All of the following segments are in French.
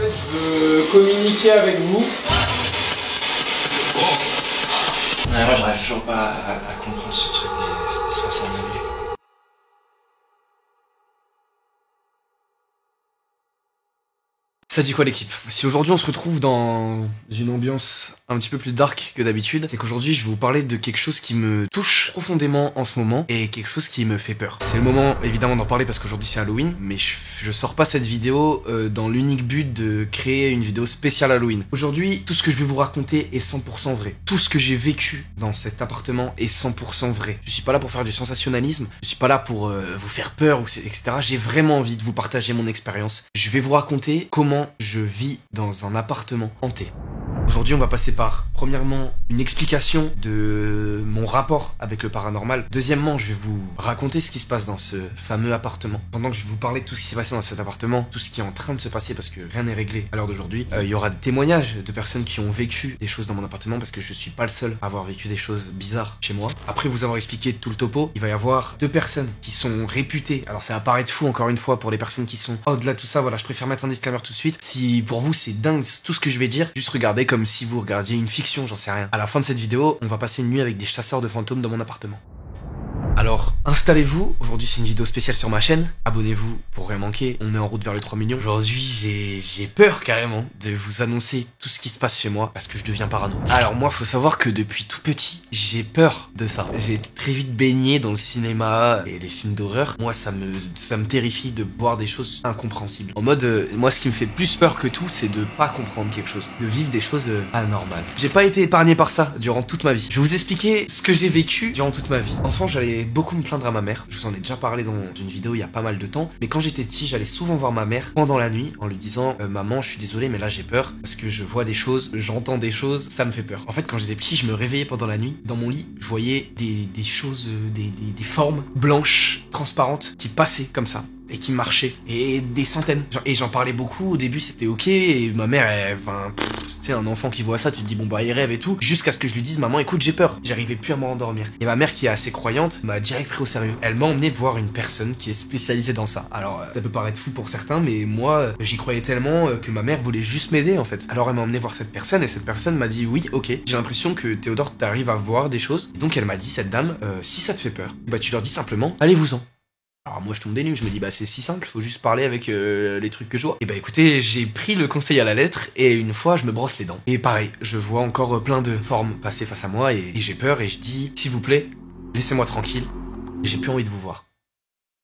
fait, je veux communiquer avec vous. Ouais, moi j'arrive toujours pas à comprendre ce truc des espaces à meubler. Ça dit quoi l'équipe? Si aujourd'hui on se retrouve dans une ambiance un petit peu plus dark que d'habitude, c'est qu'aujourd'hui je vais vous parler de quelque chose qui me touche profondément en ce moment et quelque chose qui me fait peur. C'est le moment évidemment d'en parler parce qu'aujourd'hui c'est Halloween, mais je sors pas cette vidéo dans l'unique but de créer une vidéo spéciale Halloween. Aujourd'hui, tout ce que je vais vous raconter est 100% vrai. Tout ce que j'ai vécu dans cet appartement est 100% vrai. Je suis pas là pour faire du sensationnalisme, je suis pas là pour vous faire peur, etc. J'ai vraiment envie de vous partager mon expérience. Je vais vous raconter comment je vis dans un appartement hanté. Aujourd'hui, on va passer par, premièrement, une explication de mon rapport avec le paranormal. Deuxièmement, je vais vous raconter ce qui se passe dans ce fameux appartement. Pendant que je vais vous parler de tout ce qui s'est passé dans cet appartement, tout ce qui est en train de se passer parce que rien n'est réglé à l'heure d'aujourd'hui, il y aura des témoignages de personnes qui ont vécu des choses dans mon appartement parce que je suis pas le seul à avoir vécu des choses bizarres chez moi. Après vous avoir expliqué tout le topo, il va y avoir 2 personnes qui sont réputées. Alors ça va paraître fou encore une fois pour les personnes qui sont au-delà de tout ça, voilà, je préfère mettre un disclaimer tout de suite. Si pour vous c'est dingue tout ce que je vais dire, juste regardez comme si vous regardiez une fiction, j'en sais rien. À la fin de cette vidéo, on va passer une nuit avec des chasseurs de fantômes dans mon appartement. Alors, installez-vous, aujourd'hui c'est une vidéo spéciale sur ma chaîne, abonnez-vous pour rien manquer, on est en route vers les 3 millions. Aujourd'hui j'ai peur carrément de vous annoncer tout ce qui se passe chez moi parce que je deviens parano. Alors moi faut savoir que depuis tout petit, j'ai peur de ça. J'ai très vite baigné dans le cinéma et les films d'horreur. Moi ça me terrifie de voir des choses incompréhensibles. En mode, moi ce qui me fait plus peur que tout c'est de pas comprendre quelque chose, de vivre des choses anormales. J'ai pas été épargné par ça durant toute ma vie. Je vais vous expliquer ce que j'ai vécu durant toute ma vie. Enfant j'allais beaucoup me plaindre à ma mère. Je vous en ai déjà parlé dans une vidéo il y a pas mal de temps. Mais quand j'étais petit, j'allais souvent voir ma mère pendant la nuit en lui disant maman, je suis désolé, mais là j'ai peur parce que je vois des choses, j'entends des choses, ça me fait peur. En fait, quand j'étais petit, je me réveillais pendant la nuit. Dans mon lit, je voyais des choses, des formes blanches, transparentes qui passaient comme ça. Et qui marchaient, et des centaines. Et j'en parlais beaucoup, au début c'était ok, et ma mère, tu sais, un enfant qui voit ça, tu te dis bon bah il rêve et tout, jusqu'à ce que je lui dise maman écoute j'ai peur, j'arrivais plus à me rendormir. Et ma mère qui est assez croyante m'a direct pris au sérieux. Elle m'a emmené voir une personne qui est spécialisée dans ça. Alors ça peut paraître fou pour certains, mais moi j'y croyais tellement que ma mère voulait juste m'aider en fait. Alors elle m'a emmené voir cette personne, et cette personne m'a dit oui ok, j'ai l'impression que Théodore t'arrives à voir des choses. Et donc elle m'a dit cette dame, si ça te fait peur, bah tu leur dis simplement allez-vous-en. Alors moi je tombe des nues, je me dis bah c'est si simple, faut juste parler avec les trucs que je vois. Et bah écoutez, j'ai pris le conseil à la lettre et une fois je me brosse les dents. Et pareil, je vois encore plein de formes passer face à moi et j'ai peur et je dis s'il vous plaît, laissez-moi tranquille, j'ai plus envie de vous voir.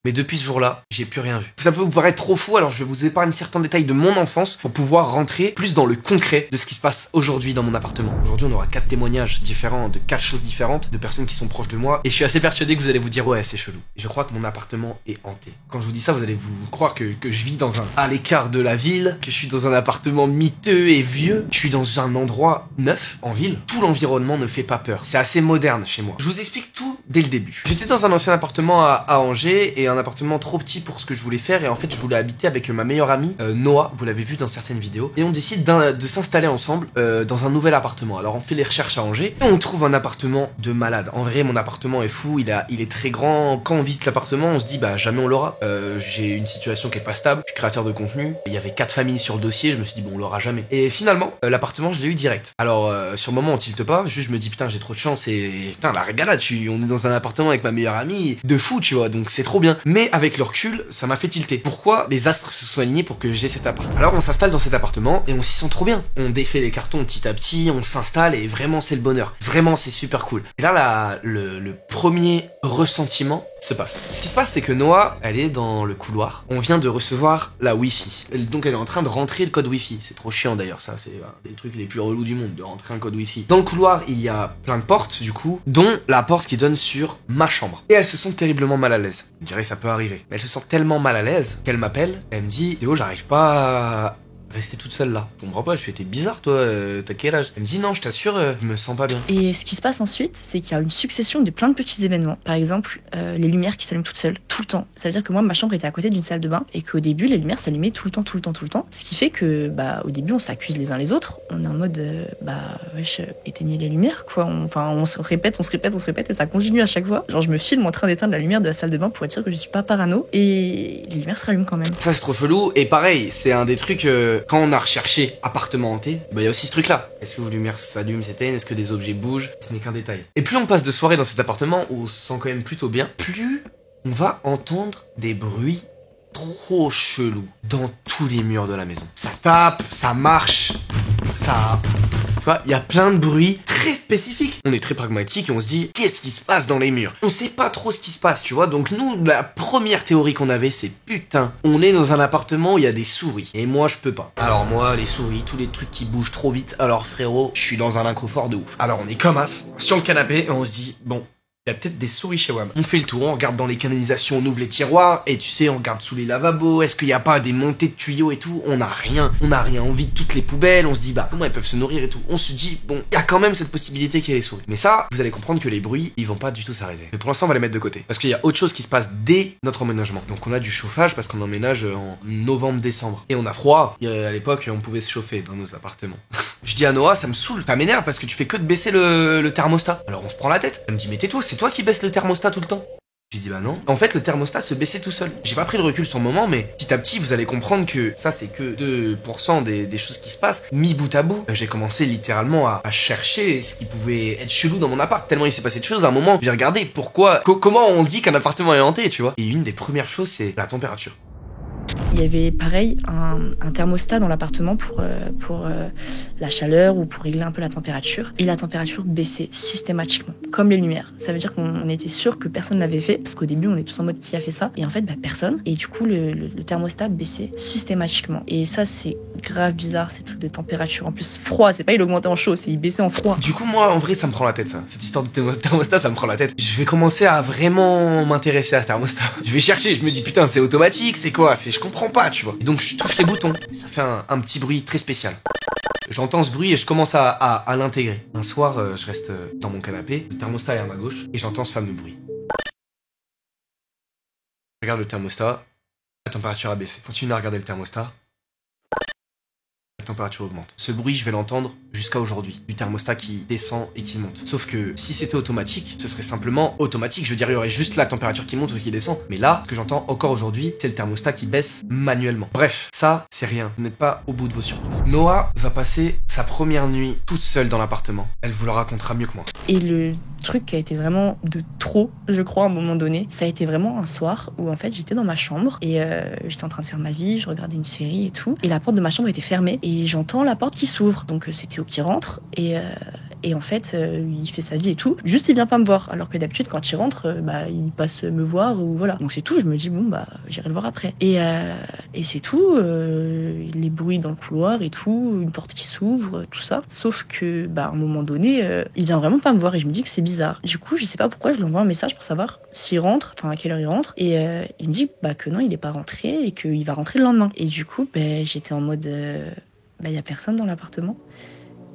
Mais depuis ce jour-là, j'ai plus rien vu. Ça peut vous paraître trop fou, alors je vais vous épargner certains détails de mon enfance pour pouvoir rentrer plus dans le concret de ce qui se passe aujourd'hui dans mon appartement. Aujourd'hui, on aura 4 témoignages différents de 4 choses différentes de personnes qui sont proches de moi et je suis assez persuadé que vous allez vous dire ouais, c'est chelou. Et je crois que mon appartement est hanté. Quand je vous dis ça, vous allez vous croire que je vis à l'écart de la ville, que je suis dans un appartement miteux et vieux. Je suis dans un endroit neuf en ville. Tout l'environnement ne fait pas peur. C'est assez moderne chez moi. Je vous explique tout dès le début. J'étais dans un ancien appartement à Angers et un appartement trop petit pour ce que je voulais faire et en fait je voulais habiter avec ma meilleure amie Noah, vous l'avez vu dans certaines vidéos, et on décide de s'installer ensemble dans un nouvel appartement. Alors on fait les recherches à Angers et on trouve un appartement de malade. En vrai mon appartement est fou, il est très grand. Quand on visite l'appartement on se dit bah jamais on l'aura. J'ai une situation qui est pas stable, je suis créateur de contenu, il y avait 4 familles sur le dossier, je me suis dit bon on l'aura jamais. Et finalement l'appartement je l'ai eu direct. Alors sur le moment on tilte pas, juste je me dis putain j'ai trop de chance et putain la régalade, on est dans un appartement avec ma meilleure amie de fou tu vois, donc c'est trop bien. Mais avec le recul, ça m'a fait tilter. Pourquoi les astres se sont alignés pour que j'ai cet appart? Alors on s'installe dans cet appartement et on s'y sent trop bien. On défait les cartons petit à petit, on s'installe et vraiment c'est le bonheur. Vraiment c'est super cool. Et là le premier ressentiment se passe. Ce qui se passe c'est que Noah, elle est dans le couloir. On vient de recevoir la Wi-Fi. Donc elle est en train de rentrer le code Wi-Fi. C'est trop chiant d'ailleurs, ça c'est un des trucs les plus relous du monde de rentrer un code Wi-Fi. Dans le couloir, il y a plein de portes du coup, dont la porte qui donne sur ma chambre. Et elle se sent terriblement mal à l'aise. Je dirais ça peut arriver. Mais elle se sent tellement mal à l'aise qu'elle m'appelle, elle me dit Théo j'arrive pas à rester toute seule là. Je comprends pas, je fais t'es bizarre toi, t'as quel âge? Elle me dit non je t'assure, je me sens pas bien. Et ce qui se passe ensuite, c'est qu'il y a une succession de plein de petits événements. Par exemple, les lumières qui s'allument toutes seules, tout le temps. Ça veut dire que moi ma chambre était à côté d'une salle de bain et qu'au début les lumières s'allumaient tout le temps. Ce qui fait que bah au début on s'accuse les uns les autres. On est en mode wesh, éteignez les lumières quoi. On se répète et ça continue à chaque fois. Genre je me filme en train d'éteindre la lumière de la salle de bain pour être sûr que je suis pas parano et les lumières se rallument quand même. Ça c'est trop chelou et pareil, c'est un des trucs quand on a recherché appartement hanté, bah il y a aussi ce truc-là. Est-ce que vos lumières s'allument, s'éteignent? Est-ce que des objets bougent? Ce n'est qu'un détail. Et plus on passe de soirée dans cet appartement où on se sent quand même plutôt bien, plus on va entendre des bruits trop chelous dans tous les murs de la maison. Ça tape, ça marche, ça... Tu vois, il y a plein de bruits très spécifiques. On est très pragmatique et on se dit, qu'est-ce qui se passe dans les murs? On sait pas trop ce qui se passe, tu vois. Donc nous, la première théorie qu'on avait, c'est putain, on est dans un appartement où il y a des souris. Et moi, je peux pas. Alors moi, les souris, tous les trucs qui bougent trop vite, alors frérot, je suis dans un inconfort de ouf. Alors on est comme as, sur le canapé, et on se dit, bon... Il y a peut-être des souris chez WAM. On fait le tour, on regarde dans les canalisations, on ouvre les tiroirs, et tu sais, on regarde sous les lavabos, est-ce qu'il n'y a pas des montées de tuyaux et tout? On n'a rien, on vide toutes les poubelles, on se dit, bah, comment elles peuvent se nourrir et tout? On se dit, bon, il y a quand même cette possibilité qu'il y ait les souris. Mais ça, vous allez comprendre que les bruits, ils vont pas du tout s'arrêter. Mais pour l'instant, on va les mettre de côté. Parce qu'il y a autre chose qui se passe dès notre emménagement. Donc on a du chauffage parce qu'on emménage en novembre-décembre. Et on a froid. À l'époque, on pouvait se chauffer dans nos appartements. Je dis à Noah, ça me saoule, ça m'énerve parce que tu fais que de baisser le thermostat. Alors on se prend la tête. Elle me dit, mais tais-toi, c'est toi qui baisse le thermostat tout le temps. J'ai dit bah non. En fait, le thermostat se baissait tout seul. J'ai pas pris le recul sur le moment, mais petit à petit, vous allez comprendre que ça, c'est que 2% des choses qui se passent. Mis bout à bout, j'ai commencé littéralement à chercher ce qui pouvait être chelou dans mon appart. Tellement il s'est passé de choses. À un moment, j'ai regardé pourquoi, comment on dit qu'un appartement est hanté, tu vois. Et une des premières choses, c'est la température. Il y avait pareil un thermostat dans l'appartement pour la chaleur ou pour régler un peu la température. Et la température baissait systématiquement, comme les lumières. Ça veut dire qu'on était sûr que personne l'avait fait, parce qu'au début on est tous en mode qui a fait ça. Et en fait, bah, personne. Et du coup, le thermostat baissait systématiquement. Et ça, c'est grave bizarre, ces trucs de température. En plus, froid, c'est pas il augmentait en chaud, c'est il baissait en froid. Du coup, moi, en vrai, ça me prend la tête, ça. Cette histoire de thermostat, ça me prend la tête. Je vais commencer à vraiment m'intéresser à ce thermostat. Je vais chercher, je me dis, putain, c'est automatique, c'est quoi? Je comprends pas, tu vois. Et donc, je touche les boutons. Et ça fait un petit bruit très spécial. J'entends ce bruit et je commence à l'intégrer. Un soir, je reste dans mon canapé, le thermostat est à ma gauche, et j'entends ce fameux bruit. Je regarde le thermostat, la température a baissé. Continue à regarder le thermostat. La température augmente. Ce bruit, je vais l'entendre jusqu'à aujourd'hui. Du thermostat qui descend et qui monte. Sauf que si c'était automatique, ce serait simplement automatique. Je veux dire, il y aurait juste la température qui monte ou qui descend. Mais là, ce que j'entends encore aujourd'hui, c'est le thermostat qui baisse manuellement. Bref, ça, c'est rien. Vous n'êtes pas au bout de vos surprises. Noah va passer sa première nuit toute seule dans l'appartement. Elle vous le racontera mieux que moi. Et le truc qui a été vraiment de trop, je crois, à un moment donné, ça a été vraiment un soir où en fait j'étais dans ma chambre et j'étais en train de faire ma vie, je regardais une série et tout. Et la porte de ma chambre était fermée et j'entends la porte qui s'ouvre. Donc c'est Théo qui rentre et en fait il fait sa vie et tout. Juste il vient pas me voir. Alors que d'habitude quand il rentre, il passe me voir ou voilà. Donc c'est tout, je me dis bon bah j'irai le voir après. Et c'est tout, les bruits dans le couloir et tout, une porte qui s'ouvre, tout ça. Sauf que à un moment donné, il vient vraiment pas me voir et je me dis que c'est bizarre. Du coup, je sais pas pourquoi, je lui envoie un message pour savoir s'il rentre, enfin à quelle heure il rentre. Et il me dit que non, il est pas rentré et qu'il va rentrer le lendemain. Et du coup, j'étais en mode, y a personne dans l'appartement.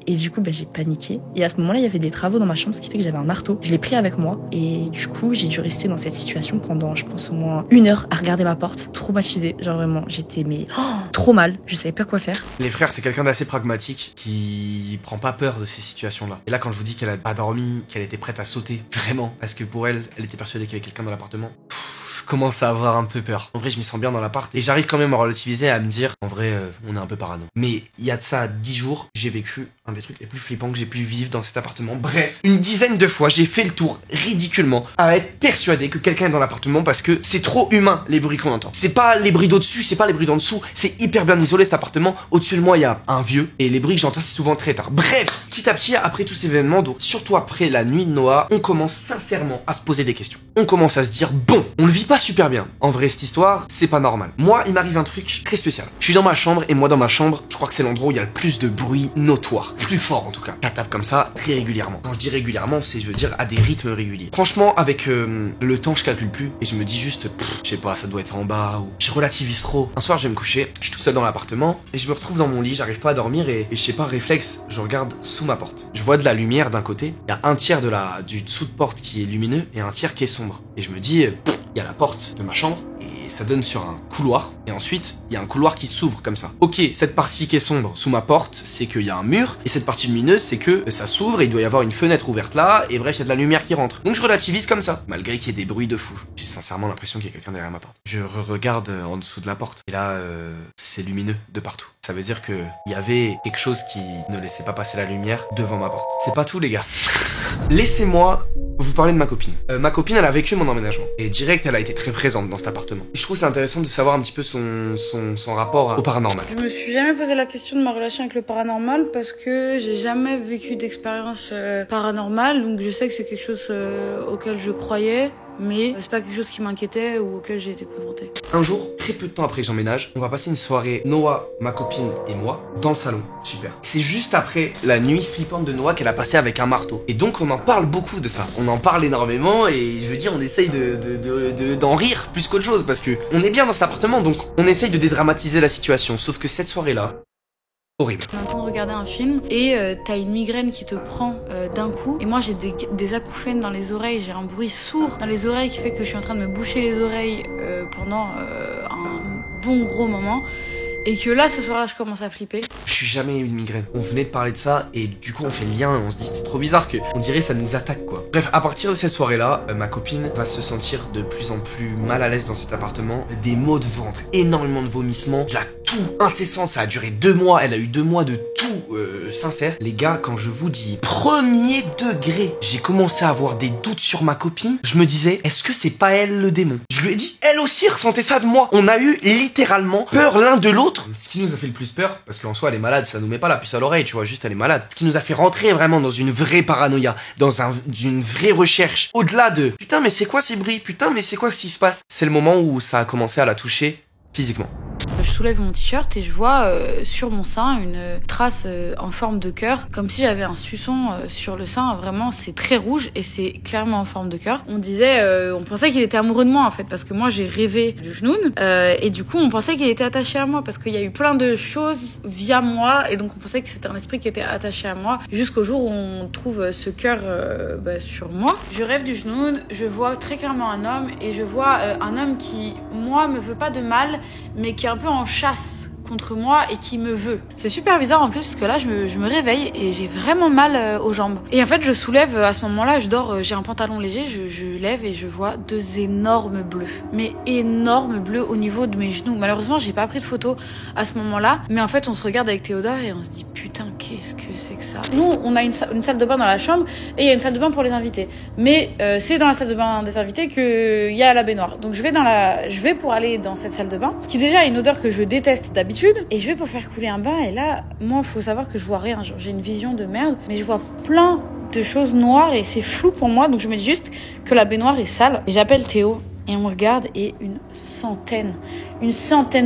Et du coup, j'ai paniqué. Et à ce moment-là, il y avait des travaux dans ma chambre, ce qui fait que j'avais un marteau. Je l'ai pris avec moi. Et du coup, j'ai dû rester dans cette situation pendant, je pense, au moins 1 heure à regarder ma porte, traumatisée. Genre vraiment, j'étais trop mal. Je savais pas quoi faire. Les frères, c'est quelqu'un d'assez pragmatique qui prend pas peur de ces situations-là. Et là, quand je vous dis qu'elle a pas dormi, qu'elle était prête à sauter, vraiment, parce que pour elle, elle était persuadée qu'il y avait quelqu'un dans l'appartement. Je commence à avoir un peu peur. En vrai, je m'y sens bien dans l'appart et j'arrive quand même à relativiser, à me dire, en vrai, on est un peu parano. Mais il y a de ça 10 jours, j'ai vécu un des trucs les plus flippants que j'ai pu vivre dans cet appartement. Bref, une dizaine de fois, j'ai fait le tour ridiculement à être persuadé que quelqu'un est dans l'appartement parce que c'est trop humain les bruits qu'on entend. C'est pas les bruits d'au-dessus, c'est pas les bruits d'en dessous, c'est hyper bien isolé cet appartement. Au-dessus de moi, il y a un vieux et les bruits que j'entends, c'est souvent très tard. Bref, petit à petit, après tous ces événements, donc surtout après la nuit de Noah, on commence sincèrement à se poser des questions. On commence à se dire, bon, on le vit pas super bien. En vrai, cette histoire, c'est pas normal. Moi, il m'arrive un truc très spécial. Je suis dans ma chambre et moi, dans ma chambre, je crois que c'est l'endroit où il y a le plus de bruit notoire. Plus fort en tout cas. Ça tape comme ça très régulièrement. Quand je dis régulièrement, c'est, je veux dire, à des rythmes réguliers. Franchement, avec le temps, je calcule plus et je me dis juste, je sais pas, ça doit être en bas ou... Je relativise trop. Un soir, je vais me coucher, je suis tout seul dans l'appartement et je me retrouve dans mon lit, j'arrive pas à dormir et je sais pas, réflexe, je regarde sous ma porte. Je vois de la lumière d'un côté, il y a un tiers du dessous de porte qui est lumineux et un tiers qui est sombre. Et je me dis, il y a la porte de ma chambre et ça donne sur un couloir. Et ensuite, il y a un couloir qui s'ouvre comme ça. Ok, cette partie qui est sombre sous ma porte, c'est qu'il y a un mur. Et cette partie lumineuse, c'est que ça s'ouvre et il doit y avoir une fenêtre ouverte là. Et bref, il y a de la lumière qui rentre. Donc je relativise comme ça, malgré qu'il y ait des bruits de fou. J'ai sincèrement l'impression qu'il y a quelqu'un derrière ma porte. Je regarde en dessous de la porte. Et là, c'est lumineux de partout. Ça veut dire que il y avait quelque chose qui ne laissait pas passer la lumière devant ma porte. C'est pas tout, les gars. Laissez-moi vous parler de ma copine. Ma copine, elle a vécu mon emménagement. Et direct, elle a été très présente dans cet appartement. Je trouve c'est intéressant de savoir un petit peu son rapport au paranormal. Je me suis jamais posé la question de ma relation avec le paranormal parce que j'ai jamais vécu d'expérience paranormale. Donc je sais que c'est quelque chose auquel je croyais. Mais c'est pas quelque chose qui m'inquiétait ou auquel j'ai été confrontée. Un jour, très peu de temps après que j'emménage, on va passer une soirée, Noah, ma copine et moi, dans le salon. Super. C'est juste après la nuit flippante de Noah qu'elle a passé avec un marteau. Et donc on en parle beaucoup de ça. On en parle énormément et je veux dire, on essaye d'en rire plus qu'autre chose parce que on est bien dans cet appartement, donc on essaye de dédramatiser la situation. Sauf que cette soirée-là, horrible. On est en train de regarder un film et t'as une migraine qui te prend d'un coup. Et moi j'ai des acouphènes dans les oreilles, j'ai un bruit sourd dans les oreilles qui fait que je suis en train de me boucher les oreilles pendant un bon gros moment. Et que là, ce soir-là, je commence à flipper. Je suis jamais eu une migraine. On venait de parler de ça et du coup on fait le lien, on se dit c'est trop bizarre que on dirait ça nous attaque quoi. Bref, à partir de cette soirée-là, ma copine va se sentir de plus en plus mal à l'aise dans cet appartement. Des maux de ventre, énormément de vomissements, de la toux incessante, ça a duré 2 mois, elle a eu 2 mois de toux sincère. Les gars, quand je vous dis premier degré, j'ai commencé à avoir des doutes sur ma copine. Je me disais, est-ce que c'est pas elle le démon? Je lui ai dit, elle aussi ressentait ça de moi. On a eu littéralement peur l'un de l'autre. Ce qui nous a fait le plus peur, parce qu'en soi elle est malade, ça nous met pas la puce à l'oreille, tu vois, juste elle est malade. Ce qui nous a fait rentrer vraiment dans une vraie paranoïa, dans une vraie recherche, au-delà de putain mais c'est quoi ces bruits, putain mais c'est quoi ce qui se passe. C'est le moment où ça a commencé à la toucher physiquement. Je soulève mon t-shirt et je vois sur mon sein une trace en forme de cœur, comme si j'avais un suçon sur le sein. Vraiment, c'est très rouge et c'est clairement en forme de cœur. On disait, on pensait qu'il était amoureux de moi en fait, parce que moi j'ai rêvé du Jnoun et du coup on pensait qu'il était attaché à moi parce qu'il y a eu plein de choses via moi et donc on pensait que c'était un esprit qui était attaché à moi jusqu'au jour où on trouve ce cœur sur moi. Je rêve du Jnoun, je vois très clairement un homme et je vois un homme qui, moi, me veut pas de mal, mais qui est un peu en chasse contre moi et qui me veut. C'est super bizarre en plus parce que là je me réveille et j'ai vraiment mal aux jambes. Et en fait je soulève à ce moment-là, je dors, j'ai un pantalon léger, je lève et je vois 2 énormes bleus. Mais énormes bleus au niveau de mes genoux. Malheureusement j'ai pas pris de photo à ce moment-là, mais en fait on se regarde avec Théodore et on se dit putain qu'est-ce que c'est que ça. Nous on a une salle de bain dans la chambre et il y a une salle de bain pour les invités. Mais c'est dans la salle de bain des invités qu'il y a la baignoire. Donc je vais pour aller dans cette salle de bain qui déjà a une odeur que je déteste d'habitude. Et je vais pour faire couler un bain et là, moi, faut savoir que je vois rien. Genre, j'ai une vision de merde, mais je vois plein de choses noires et c'est flou pour moi. Donc je me dis juste que la baignoire est sale. Et j'appelle Théo et on me regarde et une centaine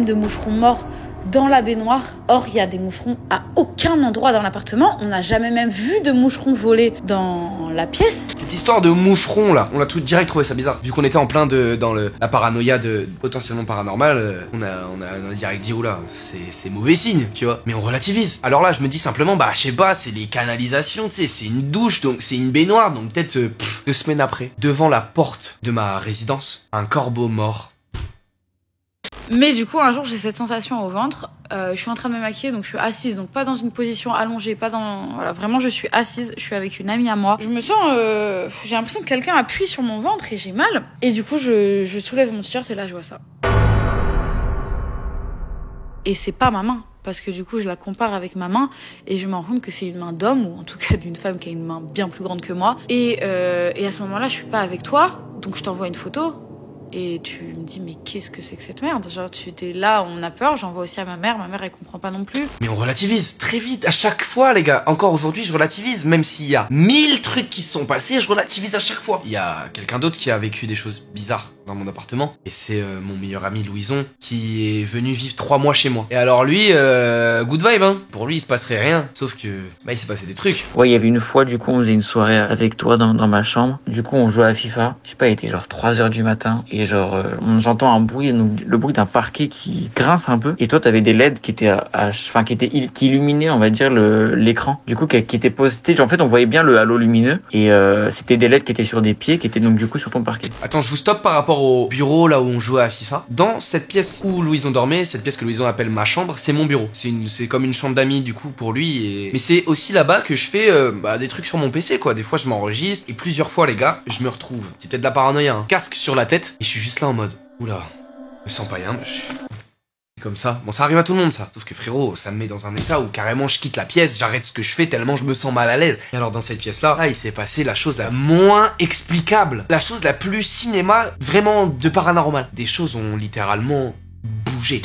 de moucherons morts dans la baignoire. Or, il y a des moucherons à aucun endroit dans l'appartement. On n'a jamais même vu de moucherons voler dans la pièce. Cette histoire de moucherons là, on a tout direct trouvé ça bizarre. Vu qu'on était en plein dans la paranoïa de potentiellement paranormal, on a direct dit oula, c'est mauvais signe, tu vois. Mais on relativise. Alors là, je me dis simplement, je sais pas, c'est les canalisations, tu sais, c'est une douche, donc c'est une baignoire, donc peut-être 2 semaines après, devant la porte de ma résidence, un corbeau mort. Mais du coup, un jour, j'ai cette sensation au ventre. Je suis en train de me maquiller, donc je suis assise, donc pas dans une position allongée, pas dans... Voilà, vraiment, je suis assise. Je suis avec une amie à moi. Je me sens... j'ai l'impression que quelqu'un appuie sur mon ventre et j'ai mal. Et du coup, je soulève mon t-shirt et là, je vois ça. Et c'est pas ma main. Parce que du coup, je la compare avec ma main et je me rends compte que c'est une main d'homme, ou en tout cas d'une femme qui a une main bien plus grande que moi. Et à ce moment-là, je suis pas avec toi, donc je t'envoie une photo. Et tu me dis, mais qu'est-ce que c'est que cette merde? Genre, tu t'es là, on a peur, j'envoie aussi à ma mère elle comprend pas non plus. Mais on relativise très vite, à chaque fois les gars. Encore aujourd'hui, je relativise, même s'il y a 1000 trucs qui se sont passés, je relativise à chaque fois. Il y a quelqu'un d'autre qui a vécu des choses bizarres dans mon appartement, et c'est mon meilleur ami Louison, qui est venu vivre 3 mois chez moi. Et alors lui, good vibe, hein. Pour lui, il se passerait rien, sauf que, il s'est passé des trucs. Ouais, il y avait une fois, du coup, on faisait une soirée avec toi dans ma chambre. Du coup, on jouait à FIFA. Je sais pas, il était genre 3h du matin, et genre, j'entends un bruit, le bruit d'un parquet qui grince un peu. Et toi, t'avais des LED qui étaient qui illuminaient, on va dire, l'écran. Du coup, qui étaient postés. En fait, on voyait bien le halo lumineux. Et c'était des LED qui étaient sur des pieds, qui étaient donc du coup sur ton parquet. Attends, je vous stoppe par rapport rapport au bureau là où on jouait à FIFA, dans cette pièce où Louison dormait, cette pièce que Louison appelle ma chambre, c'est mon bureau. C'est comme une chambre d'amis du coup pour lui. Mais c'est aussi là-bas que je fais des trucs sur mon PC quoi. Des fois je m'enregistre et plusieurs fois les gars, je me retrouve. C'est peut-être de la paranoïa, hein. Casque sur la tête et je suis juste là en mode oula, je me sens pas bien. Comme ça. Bon, ça arrive à tout le monde, ça. Sauf que frérot, ça me met dans un état où carrément je quitte la pièce, j'arrête ce que je fais tellement je me sens mal à l'aise. Et alors dans cette pièce-là, il s'est passé la chose la moins explicable, la chose la plus cinéma, vraiment de paranormal. Des choses ont littéralement bougé.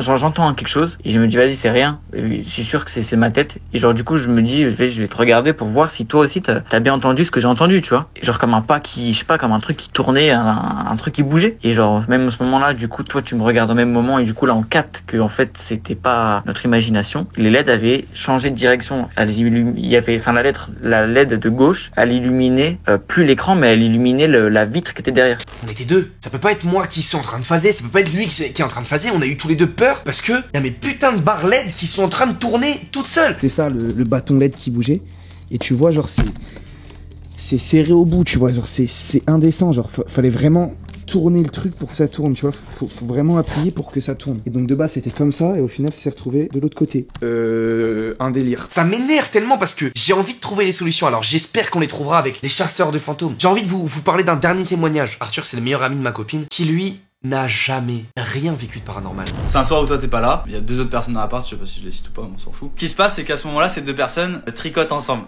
J'entends quelque chose et je me dis vas-y c'est rien. Je suis sûr que c'est ma tête et genre du coup je me dis je vais te regarder pour voir si toi aussi t'as bien entendu ce que j'ai entendu, tu vois. Et genre comme un pas qui, je sais pas, comme un truc qui tournait, un truc qui bougeait. Et genre même à ce moment-là, du coup toi tu me regardes au même moment et du coup là on capte que en fait c'était pas notre imagination. Les LED avaient changé de direction. Il y avait, enfin la LED de gauche, elle illuminait plus l'écran mais elle illuminait la vitre qui était derrière. On était deux. Ça peut pas être moi qui suis en train de phaser, ça peut pas être lui qui est en train de phaser. On a eu tous les deux peur parce que y a mes putains de barres LED qui sont en train de tourner toutes seules. C'est ça le bâton LED qui bougeait et tu vois genre c'est serré au bout, tu vois, genre c'est indécent, genre fallait vraiment tourner le truc pour que ça tourne, tu vois, faut vraiment appuyer pour que ça tourne. Et donc de base c'était comme ça et au final ça s'est retrouvé de l'autre côté. Un délire. Ça m'énerve tellement parce que j'ai envie de trouver les solutions, alors j'espère qu'on les trouvera avec les chasseurs de fantômes. J'ai envie de vous parler d'un dernier témoignage. Arthur c'est le meilleur ami de ma copine qui lui n'a jamais rien vécu de paranormal. C'est un soir où toi t'es pas là, il y a deux autres personnes dans l'appart, je sais pas si je les cite ou pas, on s'en fout. Ce qui se passe c'est qu'à ce moment-là ces deux personnes tricotent ensemble.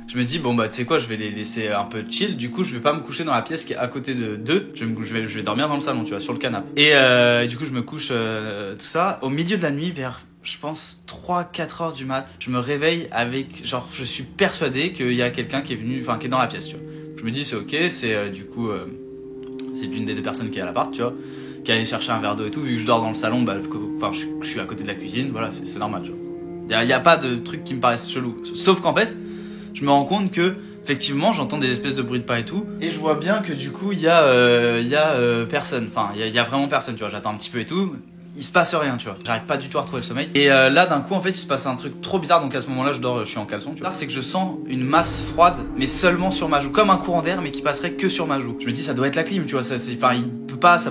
Je me dis bon bah tu sais quoi, je vais les laisser un peu chill, du coup je vais pas me coucher dans la pièce qui est à côté d'eux, je vais dormir dans le salon, tu vois, sur le canapé. Et du coup je me couche tout ça, au milieu de la nuit vers je pense 3-4 heures du mat, je me réveille avec genre je suis persuadé qu'il y a quelqu'un qui est venu, enfin qui est dans la pièce, tu vois. Je me dis c'est ok, c'est du coup c'est l'une des deux personnes qui est à l'appart, tu vois, qui allait chercher un verre d'eau et tout, vu que je dors dans le salon, bah enfin je suis à côté de la cuisine, voilà, c'est normal, tu vois. Y a pas de trucs qui me paraissent chelous, sauf qu'en fait je me rends compte que effectivement j'entends des espèces de bruits de pas et tout et je vois bien que du coup il y a personne, enfin il y a vraiment personne, tu vois, j'attends un petit peu et tout, il se passe rien, tu vois, j'arrive pas du tout à retrouver le sommeil et là d'un coup en fait il se passe un truc trop bizarre, donc à ce moment-là je suis en caleçon, tu vois. Là c'est que je sens une masse froide mais seulement sur ma joue, comme un courant d'air mais qui passerait que sur ma joue. Je me dis ça doit être la clim, tu vois, ça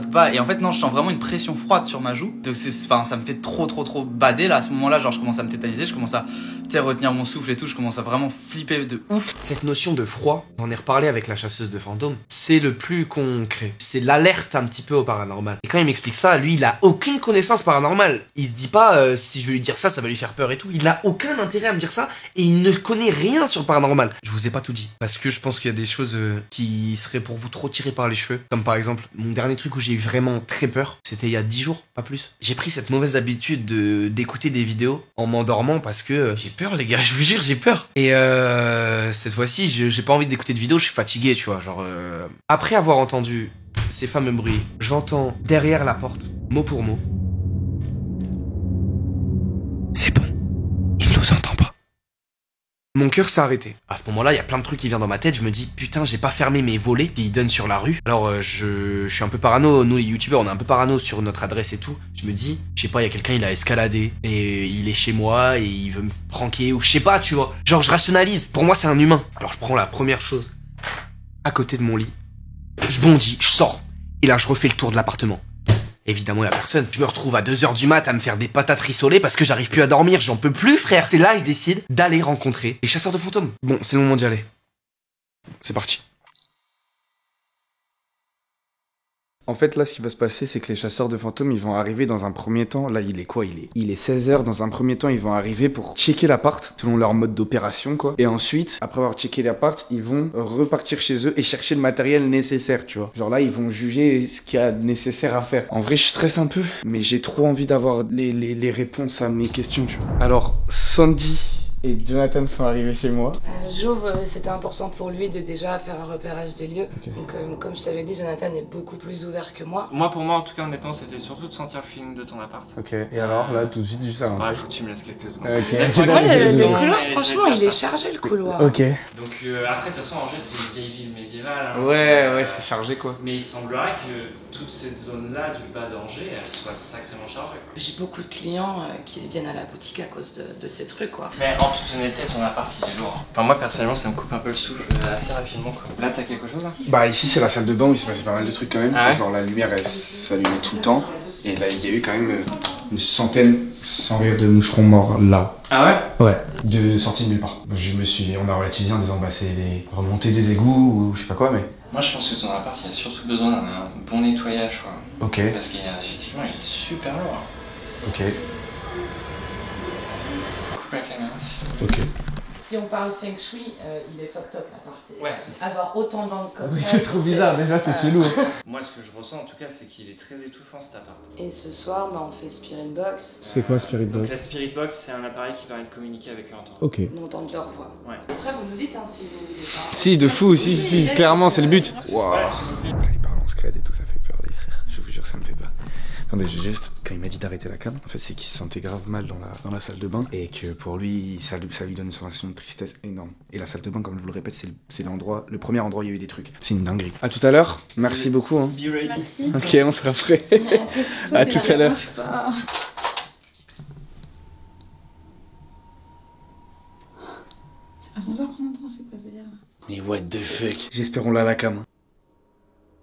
peut pas, et en fait non, je sens vraiment une pression froide sur ma joue, donc ça me fait trop bader là à ce moment-là, genre je commence à me tétaniser, je commence à retenir mon souffle et tout, je commence à vraiment flipper de ouf. Cette notion de froid, j'en ai reparlé avec la chasseuse de fantômes, c'est le plus concret, c'est l'alerte un petit peu au paranormal. Et quand il m'explique ça, lui il a aucune connaissance paranormale, il se dit pas si je vais lui dire ça va lui faire peur et tout, il a aucun intérêt à me dire ça et il ne connaît rien sur le paranormal. Je vous ai pas tout dit parce que je pense qu'il y a des choses qui seraient pour vous trop tirées par les cheveux, comme par exemple mon dernier truc où j'ai eu vraiment très peur, c'était il y a 10 jours, pas plus. J'ai pris cette mauvaise habitude d'écouter des vidéos en m'endormant parce que j'ai peur les gars, je vous jure j'ai peur. Et cette fois-ci j'ai pas envie d'écouter de vidéos, je suis fatigué, tu vois, genre après avoir entendu ces fameux bruits, j'entends derrière la porte, mot pour mot, c'est bon, il nous entend pas. Mon cœur s'est arrêté. À ce moment-là, il y a plein de trucs qui viennent dans ma tête. Je me dis, putain, j'ai pas fermé mes volets qui donnent sur la rue. Alors, je suis un peu parano. Nous, les youtubeurs, on est un peu parano sur notre adresse et tout. Je me dis, je sais pas, il y a quelqu'un, il a escaladé et il est chez moi et il veut me pranker ou je sais pas, tu vois. Genre, je rationalise. Pour moi, c'est un humain. Alors, je prends la première chose à côté de mon lit. Je bondis, je sors. Et là, je refais le tour de l'appartement. Évidemment, y a personne. Je me retrouve à 2h du mat à me faire des patates rissolées parce que j'arrive plus à dormir, j'en peux plus, frère. C'est là que je décide d'aller rencontrer les chasseurs de fantômes. Bon, c'est le moment d'y aller. C'est parti. En fait, là, ce qui va se passer, c'est que les chasseurs de fantômes, ils vont arriver dans un premier temps. Là, il est quoi? Il est 16h. Dans un premier temps, ils vont arriver pour checker l'appart, selon leur mode d'opération, quoi. Et ensuite, après avoir checké l'appart, ils vont repartir chez eux et chercher le matériel nécessaire, tu vois. Genre là, ils vont juger ce qu'il y a nécessaire à faire. En vrai, je stresse un peu, mais j'ai trop envie d'avoir les réponses à mes questions, tu vois. Alors, Sandy et Jonathan sont arrivés chez moi. Jove, c'était important pour lui de déjà faire un repérage des lieux. Okay. Donc comme je t'avais dit, Jonathan est beaucoup plus ouvert que moi. Pour moi en tout cas honnêtement, c'était surtout de sentir le feeling de ton appart. Ok, et alors là tout de suite du salon. Ouais, faut que tu me laisses quelques secondes. Ok. Le couloir, franchement, il est chargé le couloir. Ok. Donc après de toute façon Angers c'est une vieille ville médiévale. Hein, ouais, c'est chargé quoi. Mais il semblerait que toute cette zone-là du bas d'Angers, elle soit sacrément chargée. J'ai beaucoup de clients qui viennent à la boutique à cause de ces trucs quoi. Mais en en toute honnêteté, ton appart il est lourd. Enfin, moi personnellement, ça me coupe un peu le souffle assez rapidement quoi. Là, t'as quelque chose là? Bah ici c'est la salle de bain où il se passait pas mal de trucs quand même. Ah ouais? Genre la lumière elle s'allumait tout le temps. Et là il y a eu quand même une centaine, sans rire, de moucherons morts là. Ah ouais? Ouais, de sortis de nulle part. On a relativisé en disant bah c'est les remontées des égouts ou je sais pas quoi mais... Moi je pense que ton appart il a surtout besoin d'un bon nettoyage quoi. Ok. Parce qu'énergétiquement il est super lourd. Ok. Coupe la caméra s'il te Ok. plaît. Si on parle feng shui, il est fucked up l'appart. Ouais. Avoir autant d'angles comme Oui ça. c'est trop bizarre, déjà c'est chelou. Moi ce que je ressens en tout cas c'est qu'il est très étouffant cet appart. Et ce soir, bah, on fait Spirit Box. C'est quoi Spirit Donc Box? la Spirit Box c'est un appareil qui permet de communiquer avec eux en temps. Ok. D'entendre leur voix. Ouais. Après, vous nous dites hein, si vous voulez pas. Si de fou, si, clairement c'est le but. Waouh. Ouais, c'est Il parle en scred et tout, ça fait peur les frères. Je vous jure, ça me fait peur. Attendez, quand il m'a dit d'arrêter la cam, en fait c'est qu'il se sentait grave mal dans la salle de bain et que pour lui, ça lui donne une sensation de tristesse énorme. Et la salle de bain, comme je vous le répète, c'est le premier endroit où il y a eu des trucs. C'est une dinguerie. À tout à l'heure, merci beaucoup. Hein. Be ready. Merci. Ok, on sera prêt. À tout à l'heure. C'est l'ascenseur qu'on entend, c'est quoi ce délire? Mais what the fuck. J'espère on l'a à la cam.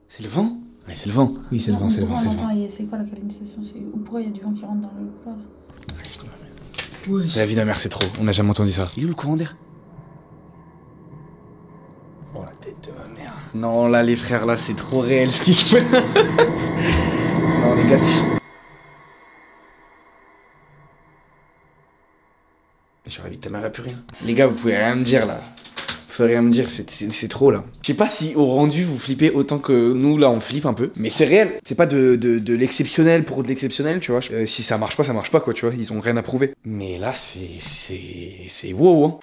C'est le vent? Ouais, c'est le vent. Oui, c'est le vent, c'est le vent, c'est le vent. C'est quoi la canalisation? Pourquoi il y a du vent qui rentre dans le couloir là? La vie de la mère, c'est trop. On n'a jamais entendu ça. Il est où le courant d'air? Oh la tête de ma mère. Non, là, les frères, là, c'est trop réel ce qui se passe. Non, les gars, c'est. J'aurais vite ta mère, elle a plus rien. Les gars, vous pouvez rien me dire là. Vous pouvez rien me dire, c'est trop là. Je sais pas si au rendu vous flippez autant que nous là on flippe un peu. Mais c'est réel. C'est pas de l'exceptionnel pour de l'exceptionnel, tu vois. Si ça marche pas quoi, tu vois. Ils ont rien à prouver. Mais là, c'est wow, hein.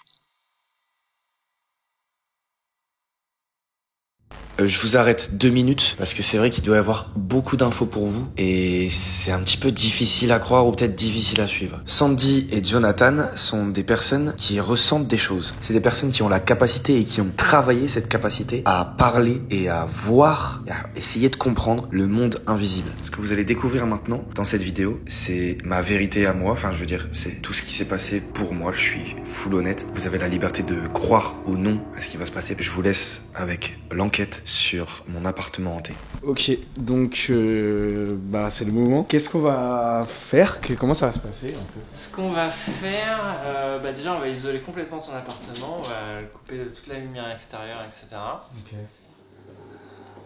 Je vous arrête 2 minutes parce que c'est vrai qu'il doit y avoir beaucoup d'infos pour vous et c'est un petit peu difficile à croire ou peut-être difficile à suivre. Sandy et Jonathan sont des personnes qui ressentent des choses. C'est des personnes qui ont la capacité et qui ont travaillé cette capacité à parler et à voir, et à essayer de comprendre le monde invisible. Ce que vous allez découvrir maintenant dans cette vidéo, c'est ma vérité à moi. Enfin, je veux dire, c'est tout ce qui s'est passé pour moi. Je suis full honnête. Vous avez la liberté de croire ou non à ce qui va se passer. Je vous laisse avec l'enquête sur mon appartement hanté. Ok, donc bah c'est le moment. Qu'est-ce qu'on va faire? Comment ça va se passer un peu? Ce qu'on va faire, bah déjà on va isoler complètement ton appartement, on va le couper de toute la lumière extérieure, etc. Ok.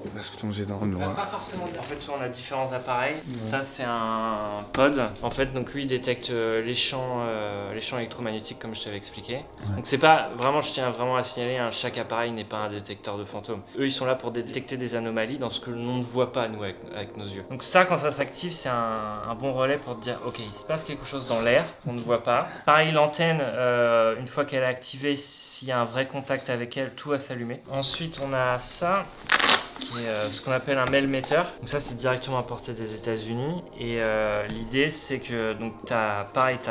On va se plonger dans le noir. Pas forcément. En fait, on a différents appareils. Ouais. Ça, c'est un pod. En fait, donc lui, il détecte les champs électromagnétiques, comme je t'avais expliqué. Ouais. Donc c'est pas vraiment, je tiens vraiment à signaler, hein, chaque appareil n'est pas un détecteur de fantômes. Eux, ils sont là pour détecter des anomalies dans ce que l'on ne voit pas nous avec nos yeux. Donc ça, quand ça s'active, c'est un bon relais pour te dire, ok, il se passe quelque chose dans l'air qu'on ne voit pas. Pareil, l'antenne, une fois qu'elle est activée, s'il y a un vrai contact avec elle, tout va s'allumer. Ensuite, on a ça, qui est ce qu'on appelle un melmeter. Donc ça, c'est directement importé des États-Unis et l'idée c'est que donc t'as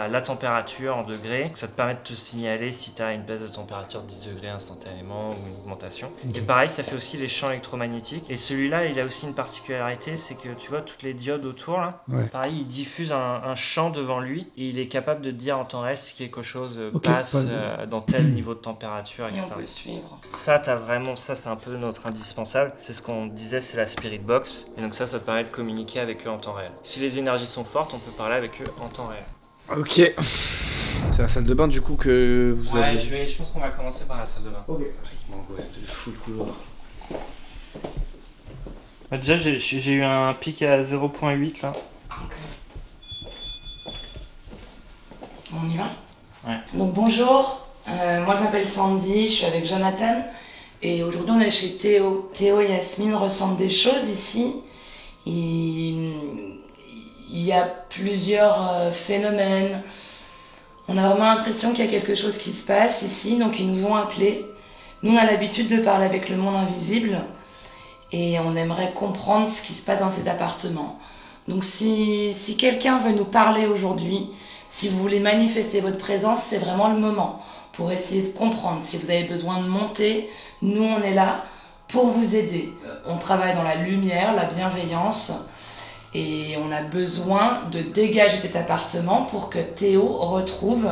la température en degrés, donc ça te permet de te signaler si tu as une baisse de température de 10 degrés instantanément ou une augmentation. Okay. Et pareil, ça fait aussi les champs électromagnétiques et celui-là, il a aussi une particularité, c'est que tu vois toutes les diodes autour là, ouais. Pareil, il diffuse un champ devant lui et il est capable de te dire en temps réel si quelque chose passe dans tel niveau de température, etc. Et on peut suivre. Ça, c'est un peu notre indispensable. C'est ce qu'on disait, c'est la Spirit Box. Et donc ça te permet de communiquer avec eux en temps réel. Si les énergies sont fortes, on peut parler avec eux en temps réel. Ok. C'est la salle de bain du coup que vous avez... Ouais, je pense qu'on va commencer par la salle de bain. Ok. Il m'angoisse de fou le couloir. Déjà, j'ai eu un pic à 0.8 là. Ok. On y va? Ouais. Donc bonjour, moi je m'appelle Sandy, je suis avec Jonathan. Et aujourd'hui, on est chez Théo. Théo et Yasmine ressentent des choses ici. Il y a plusieurs phénomènes. On a vraiment l'impression qu'il y a quelque chose qui se passe ici, donc ils nous ont appelés. Nous, on a l'habitude de parler avec le monde invisible et on aimerait comprendre ce qui se passe dans cet appartement. Donc si quelqu'un veut nous parler aujourd'hui, si vous voulez manifester votre présence, c'est vraiment le moment pour essayer de comprendre. Si vous avez besoin de monter, nous on est là pour vous aider. On travaille dans la lumière, la bienveillance et on a besoin de dégager cet appartement pour que Théo retrouve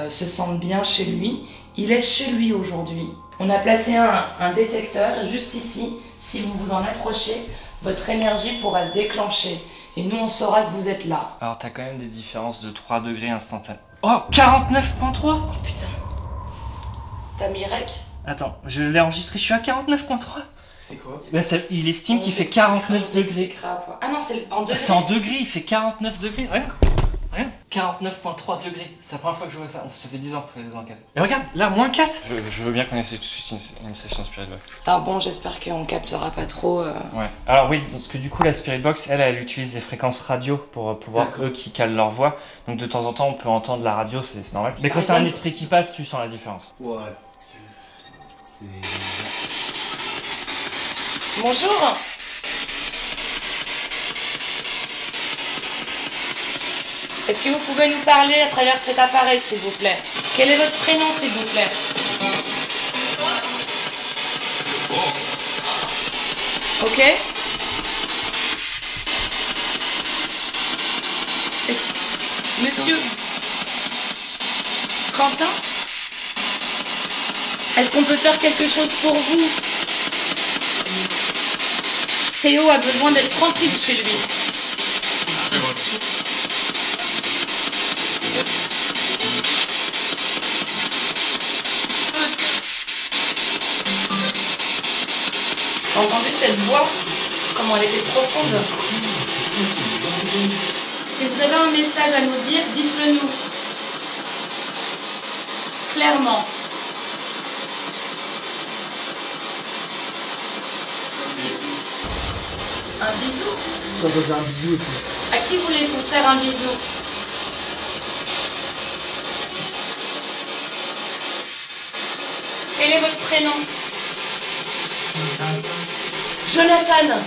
se sente bien chez lui, il est chez lui aujourd'hui. On a placé un détecteur juste ici. Si vous vous en approchez, votre énergie pourra le déclencher. Et nous, on saura que vous êtes là. Alors t'as quand même des différences de 3 degrés instantanées. Oh, 49.3. Oh putain. T'as mis rec? Attends, je l'ai enregistré, je suis à 49.3. C'est quoi? Là, il estime qu'il fait 49 degrés. Ah non, c'est en degrés. C'est en degrés, il fait 49 degrés, rien. 49.3 degrés. C'est la première fois que je vois ça. Ça fait 10 ans que je fais des enquêtes. Et regarde, là, moins 4. Je veux bien qu'on essaie tout de suite une session Spirit Box. Alors bon, j'espère qu'on captera pas trop. Ouais. Alors oui, parce que du coup, la Spirit Box, elle utilise les fréquences radio pour pouvoir, eux, qui calent leur voix. Donc de temps en temps, on peut entendre la radio, c'est normal. Mais quand c'est un esprit qui passe, tu sens la différence. Ouais. Bonjour. Est-ce que vous pouvez nous parler à travers cet appareil, s'il vous plaît? Quel est votre prénom, s'il vous plaît? Ok. Monsieur Quentin? Est-ce qu'on peut faire quelque chose pour vous? Théo a besoin d'être tranquille chez lui. T'as entendu cette voix? Comment elle était profonde? Si vous avez un message à nous dire, dites-le nous. Clairement. Un bisou? On va faire un bisou aussi. À qui voulez-vous faire un bisou? Quel est votre prénom? Jonathan.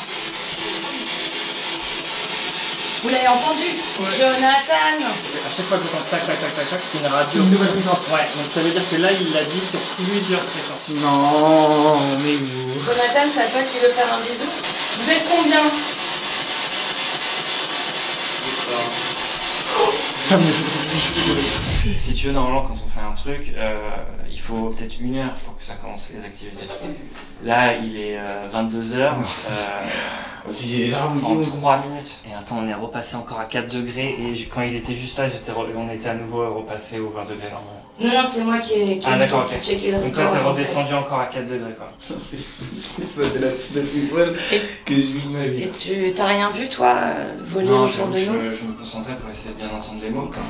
Vous l'avez entendu? Ouais. Jonathan. À chaque fois que t'entends tac tac tac tac tac, c'est une radio. C'est une nouvelle fréquence. Ouais, donc ça veut dire que là, il l'a dit sur plusieurs fréquences. Non, mais où? Jonathan, c'est à toi qui veut faire un bisou? Vous êtes combien? Ça me fait Si tu veux, normalement, quand on fait un truc, il faut peut-être 1 heure pour que ça commence les activités. Là, il est 22h. Si j'ai les larmes en 3 minutes. Et attends, on est repassé encore à 4 degrés. Et quand il était juste là, on était à nouveau repassé au 20 degrés. Non, c'est moi qui ai d'accord, ok. checké le Donc là, t'es redescendu encore à 4 degrés, quoi. C'est fou, c'est la petite étoile que je vis de ma vie. Et tu t'as rien vu, toi, voler non, autour de nous? Je me concentrais pour essayer de bien entendre les mots, quoi.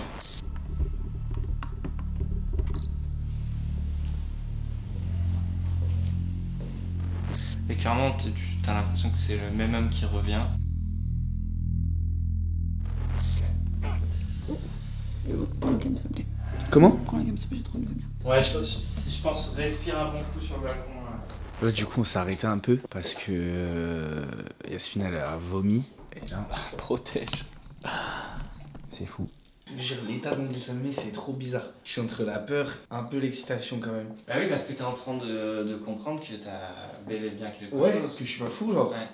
Et clairement, t'as l'impression que c'est le même homme qui revient. Comment? Ouais, je pense respire un bon coup sur le balcon. Là, du coup, on s'est arrêté un peu parce que Yasmine, elle a vomi. Et là, protège. C'est fou. L'état dont il se met, c'est trop bizarre. Je suis entre la peur, un peu l'excitation quand même. Bah oui, parce que t'es en train de comprendre que t'as bel et bien quelque Ouais, chose. parce que je suis pas fou, genre. Ouais.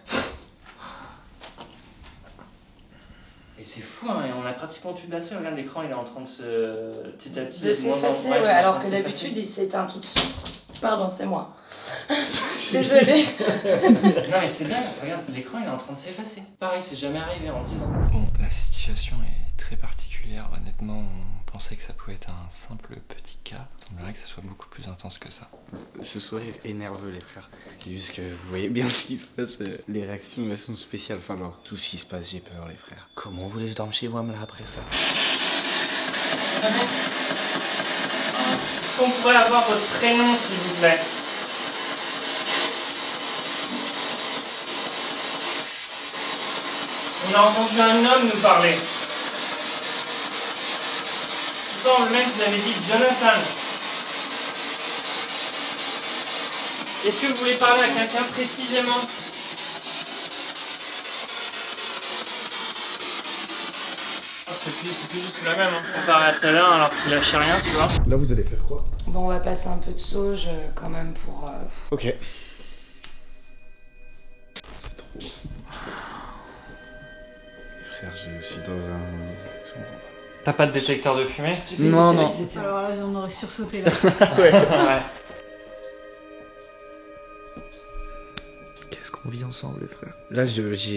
Et c'est fou, hein, et on a pratiquement plus de batterie. Regarde, l'écran, il est en train de se... petit à petit... De s'effacer, ouais, alors que d'habitude, il s'éteint tout de suite. Pardon, c'est moi. Désolée. Non, mais c'est dingue. Regarde, l'écran, il est en train de s'effacer. Pareil, c'est jamais arrivé en 10 ans. La situation est très particulière. Honnêtement, on pensait que ça pouvait être un simple petit cas. Il semblerait que ça soit beaucoup plus intense que ça. Ce sourire est nerveux, les frères. C'est juste que vous voyez bien ce qui se passe. Les réactions, elles sont spéciales. Enfin, alors, tout ce qui se passe, j'ai peur, les frères. Comment voulez-vous que je dorme chez moi, là, après ça? Est-ce qu'on pourrait avoir votre prénom, s'il vous plaît? On a entendu un homme nous parler. Il semble même que vous avez dit Jonathan. Est-ce que vous voulez parler à quelqu'un précisément? C'est plus du tout la même, hein. Comparé à tout à l'heure, alors qu'il lâchait rien, tu vois. Là, vous allez faire quoi? Bon, on va passer un peu de sauge quand même pour... Ok. C'est trop... Frère, je suis dans un... T'as pas de détecteur de fumée? Non, non. Alors là, on aurait sursauté là. Ouais. Qu'est-ce qu'on vit ensemble, les frères. Là,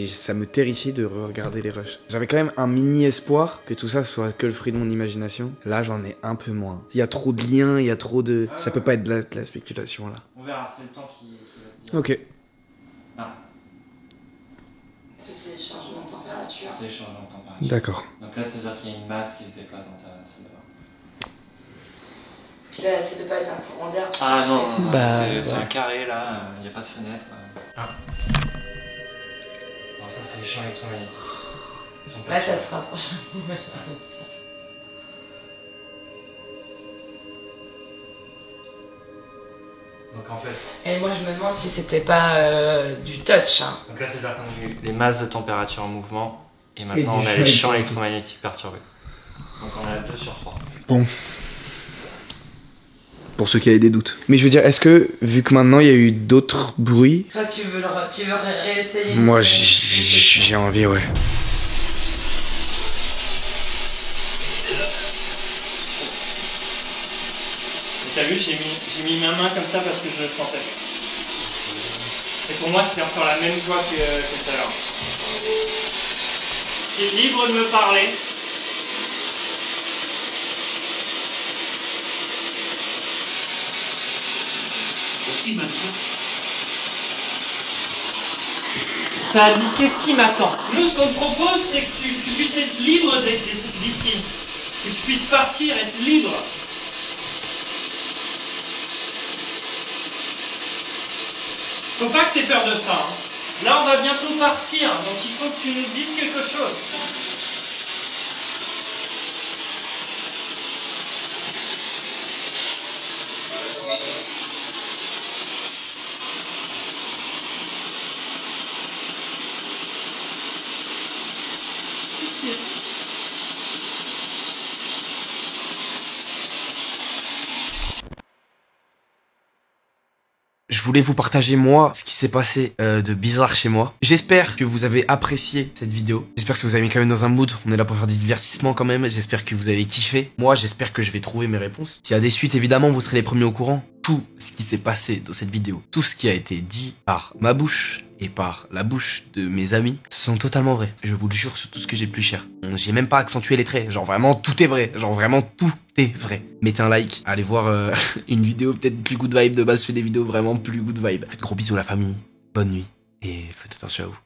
ça me terrifiait de regarder les rushs. J'avais quand même un mini espoir que tout ça soit que le fruit de mon imagination. Là, j'en ai un peu moins. Il y a trop de liens, il y a trop de... Ça peut pas être de la spéculation, là. On verra, c'est le temps qui va te dire. Ok. Ah, C'est le changement de température. c'est le changement de température. D'accord. Donc là, ça veut dire qu'il y a une masse qui se déplace dans ta salle de bain. Puis là, ça peut pas être un courant d'air. parce que Ah non, non, Bah, c'est ouais. un carré là, il n'y a pas de fenêtre. Ah. Alors ça, c'est les champs électromagnétiques. Ils sont pas Là, ça chers. se rapproche. Donc en fait, Et moi, je me demande si c'était pas du touch. Hein. donc là, c'est-à-dire qu'on a eu les masses de température en mouvement et Et maintenant du on a champ les champs électromagnétique. électromagnétiques perturbés. Donc on a 2 sur 3. Pour ceux qui avaient des doutes. Mais je veux dire, est-ce que, vu que maintenant il y a eu d'autres bruits, Toi, tu veux réessayer moi j'ai envie, ouais. T'as vu, j'ai mis ma main comme ça parce que je le sentais. Et pour moi, c'est encore la même voix que tout à l'heure. Tu es libre de me parler. Ça a dit qu'est-ce qui m'attend. Nous, ce qu'on te propose, c'est que tu puisses être libre d'ici. Que tu puisses partir, être libre. Faut pas que t'aies peur de ça. Hein. Là, on va bientôt partir, donc il faut que tu nous dises quelque chose. Je voulais vous partager moi ce qui s'est passé de bizarre chez moi. J'espère que vous avez apprécié cette vidéo. J'espère que vous avez mis quand même dans un mood. On est là pour faire du divertissement quand même. J'espère que vous avez kiffé. Moi, j'espère que je vais trouver mes réponses. S'il y a des suites, évidemment, vous serez les premiers au courant. Tout ce qui s'est passé dans cette vidéo, tout ce qui a été dit par ma bouche et par la bouche de mes amis sont totalement vrais. Je vous le jure sur tout ce que j'ai de plus cher. J'ai même pas accentué les traits. Genre vraiment tout est vrai. Genre vraiment tout est vrai. Mettez un like, allez voir une vidéo peut-être plus good vibe de base. Je fais des vidéos vraiment plus good vibe. Faites gros bisous la famille. Bonne nuit et faites attention à vous.